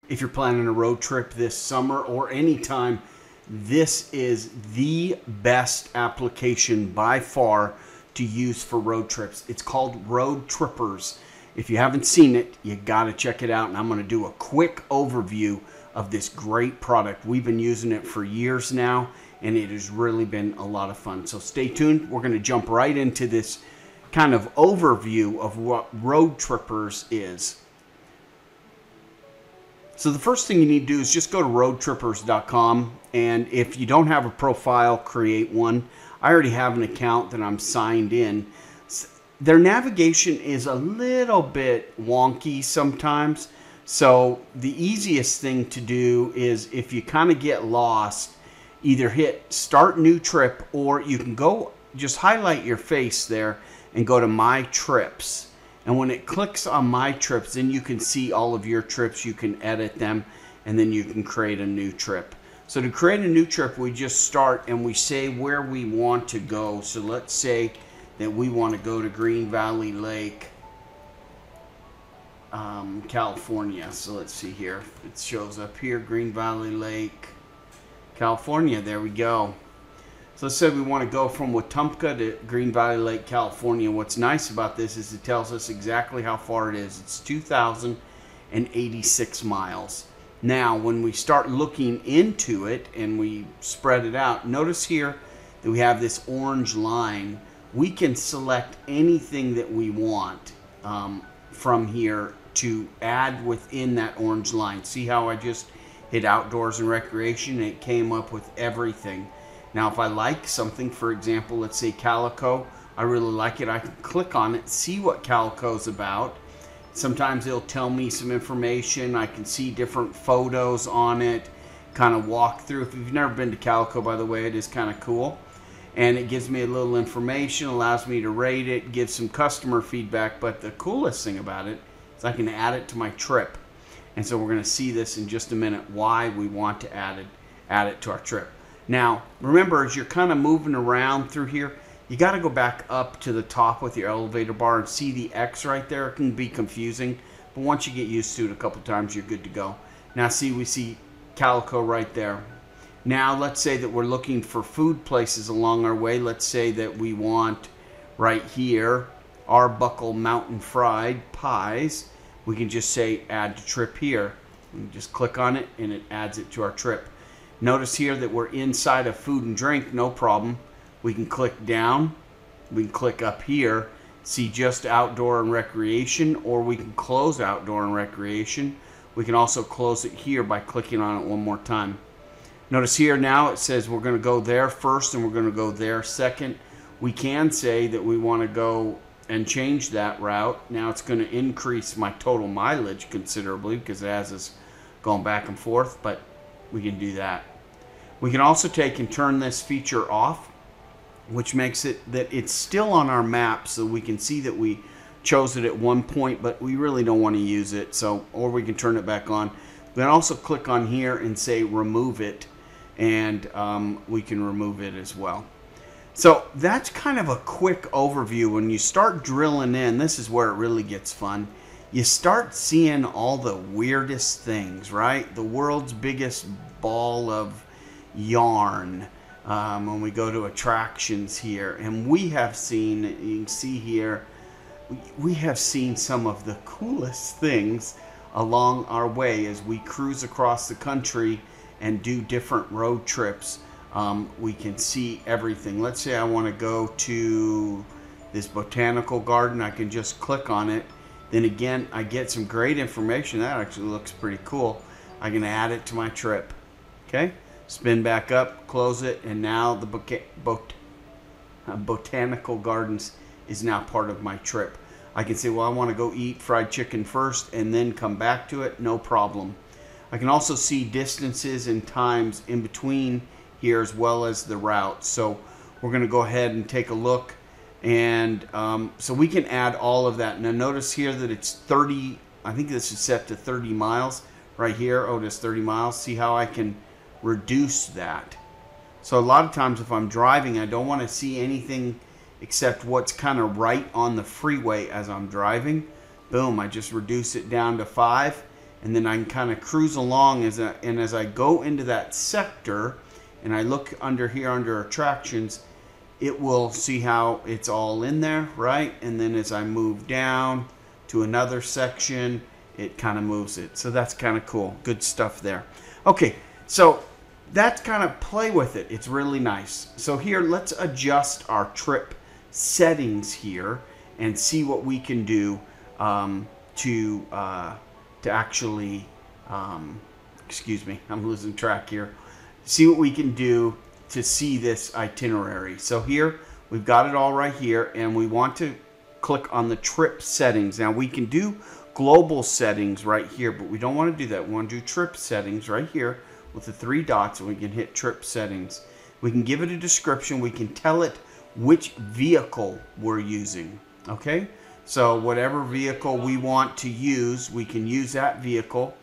If you're planning a road trip this summer or anytime, this is the best application by far to use for road trips. It's called Roadtrippers. If you haven't seen it, you got to check it out. And I'm going to do a quick overview of this great product. We've been using it for years now, and it has really been a lot of fun. So stay tuned. We're going to jump right into this kind of overview of what Roadtrippers is. So the first thing you need to do is just go to roadtrippers.com, and if you don't have a profile, create one. I already have an account that I'm signed in. Their navigation is a little bit wonky sometimes, so the easiest thing to do is, if you kind of get lost, either hit start new trip, or you can go just highlight your face there and go to my trips. And when it clicks on my trips, then you can see all of your trips. You can edit them, and then you can create a new trip. So to create a new trip, we just start and we say where we want to go. So let's say that we want to go to Green Valley Lake, California. So let's see here. It shows up here, Green Valley Lake, California. There we go. So let's say we want to go from Wetumpka to Green Valley Lake, California. What's nice about this is it tells us exactly how far it is. It's 2,086 miles. Now, when we start looking into it and we spread it out, notice here that we have this orange line. We can select anything that we want from here to add within that orange line. See how I just hit outdoors and recreation, and it came up with everything. Now, if I like something, for example, let's say Calico, I really like it, I can click on it, see what Calico's about. Sometimes it'll tell me some information. I can see different photos on it, kind of walk through. If you've never been to Calico, by the way, it is kind of cool. And it gives me a little information, allows me to rate it, gives some customer feedback. But the coolest thing about it is I can add it to my trip. And so we're going to see this in just a minute, why we want to add it to our trip. Now, remember, as you're kind of moving around through here, you got to go back up to the top with your elevator bar and see the X right there. It can be confusing, but once you get used to it a couple times, you're good to go. Now, see, we see Calico right there. Now, let's say that we're looking for food places along our way. Let's say that we want right here, Arbuckle Mountain Fried Pies. We can just say add to trip here. We can just click on it, and it adds it to our trip. Notice here that we're inside of food and drink, no problem. We can click down, we can click up here, see just outdoor and recreation, or we can close outdoor and recreation. We can also close it here by clicking on it one more time. Notice here now it says we're going to go there first and we're going to go there second. We can say that we want to go and change that route. Now it's going to increase my total mileage considerably because it has us going back and forth, but we can do that. We can also take and turn this feature off, which makes it that it's still on our map, so we can see that we chose it at one point, but we really don't want to use it. So, or we can turn it back on. We can also click on here and say remove it, and we can remove it as well. So that's kind of a quick overview. When you start drilling in, this is where it really gets fun. You start seeing all the weirdest things, right? The world's biggest ball of yarn when we go to attractions here. And we have seen, you can see here, we have seen some of the coolest things along our way as we cruise across the country and do different road trips. We can see everything. Let's say I want to go to this botanical garden. I can just click on it. Then again, I get some great information. That actually looks pretty cool. I can add it to my trip. Okay, spin back up, close it, and now the botanical gardens is now part of my trip. I can say, well, I want to go eat fried chicken first and then come back to it. No problem. I can also see distances and times in between here as well as the route. So we're going to go ahead and take a look. And so we can add all of that. Now notice here that it's 30, I think this is set to 30 miles right here. Oh, it's 30 miles. See how I can reduce that. So a lot of times if I'm driving, I don't want to see anything except what's kind of right on the freeway as I'm driving. Boom, I just reduce it down to 5, and then I can kind of cruise along as I go into that sector and I look under here under attractions, it will see how it's all in there, right? And then as I move down to another section, it kind of moves it. So that's kind of cool. Good stuff there. Okay, so that's kind of play with it. It's really nice. So here, let's adjust our trip settings here and see what we can do to actually, excuse me, I'm losing track here. See what we can do to see this itinerary. So here, we've got it all right here, and we want to click on the trip settings. Now we can do global settings right here, but we don't want to do that. We want to do trip settings right here with the 3 dots, and we can hit trip settings. We can give it a description. We can tell it which vehicle we're using. Okay, so whatever vehicle we want to use, we can use that vehicle.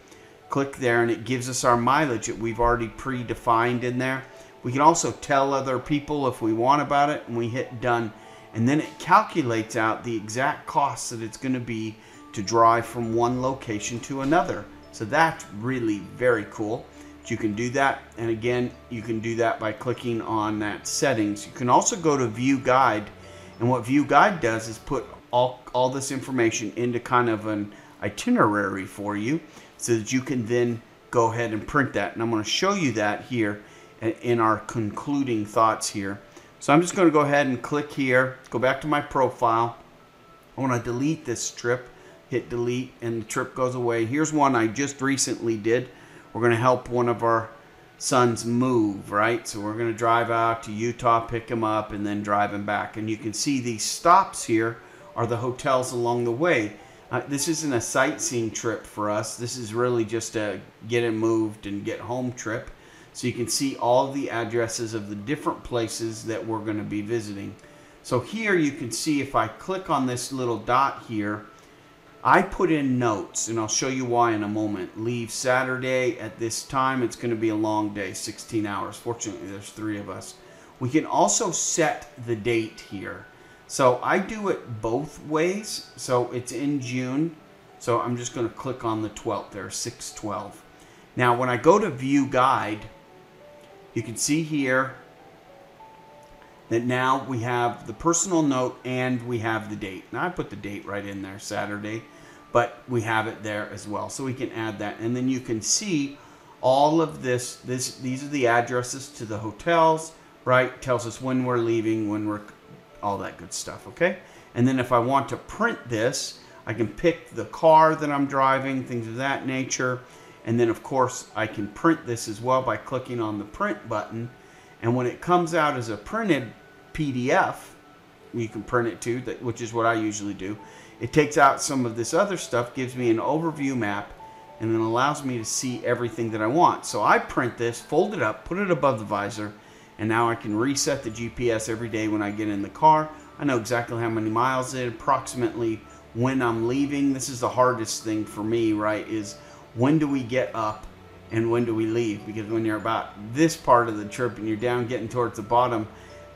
Click there, and it gives us our mileage that we've already predefined in there. We can also tell other people if we want about it, and we hit done, and then it calculates out the exact cost that it's going to be to drive from one location to another. So that's really very cool. You can do that, and again, you can do that by clicking on that settings. You can also go to view guide, and what view guide does is put all this information into kind of an itinerary for you so that you can then go ahead and print that. And I'm going to show you that here in our concluding thoughts here. So I'm just going to go ahead and click here, go back to my profile. I want to delete this trip, hit delete, and the trip goes away. Here's one I just recently did. We're going to help one of our sons move, right? So we're going to drive out to Utah, pick him up, and then drive him back. And you can see these stops here are the hotels along the way. This isn't a sightseeing trip for us. This is really just a get him moved and get home trip. So you can see all the addresses of the different places that we're going to be visiting. So here you can see if I click on this little dot here, I put in notes, and I'll show you why in a moment. Leave Saturday at this time. It's going to be a long day, 16 hours. Fortunately, there's 3 of us. We can also set the date here. So I do it both ways. So it's in June. So I'm just going to click on the 12th there, 6/12. Now, when I go to view guide, you can see here that now we have the personal note and we have the date. Now I put the date right in there, Saturday, but we have it there as well. So we can add that. And then you can see all of this. These are the addresses to the hotels, right? Tells us when we're leaving, when we're, all that good stuff, okay? And then if I want to print this, I can pick the car that I'm driving, things of that nature. And then of course I can print this as well by clicking on the print button. And when it comes out as a printed PDF, you can print it too, which is what I usually do. It takes out some of this other stuff, gives me an overview map, and then allows me to see everything that I want. So I print this, fold it up, put it above the visor, and now I can reset the GPS every day when I get in the car. I know exactly how many miles it is, approximately when I'm leaving. This is the hardest thing for me, right, is when do we get up and when do we leave? Because when you're about this part of the trip and you're down getting towards the bottom,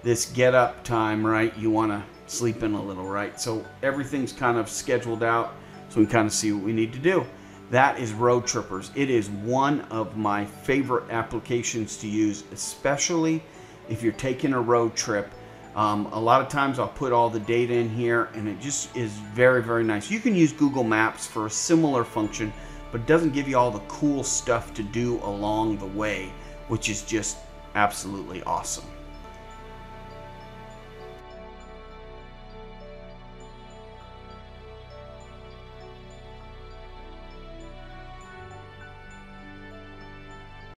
this get up time, right, you want to sleep in a little, right? So everything's kind of scheduled out so we can kind of see what we need to do. That is Roadtrippers. It is one of my favorite applications to use, especially if you're taking a road trip. A lot of times I'll put all the data in here, and it just is very, very nice. You can use Google Maps for a similar function, but it doesn't give you all the cool stuff to do along the way, which is just absolutely awesome.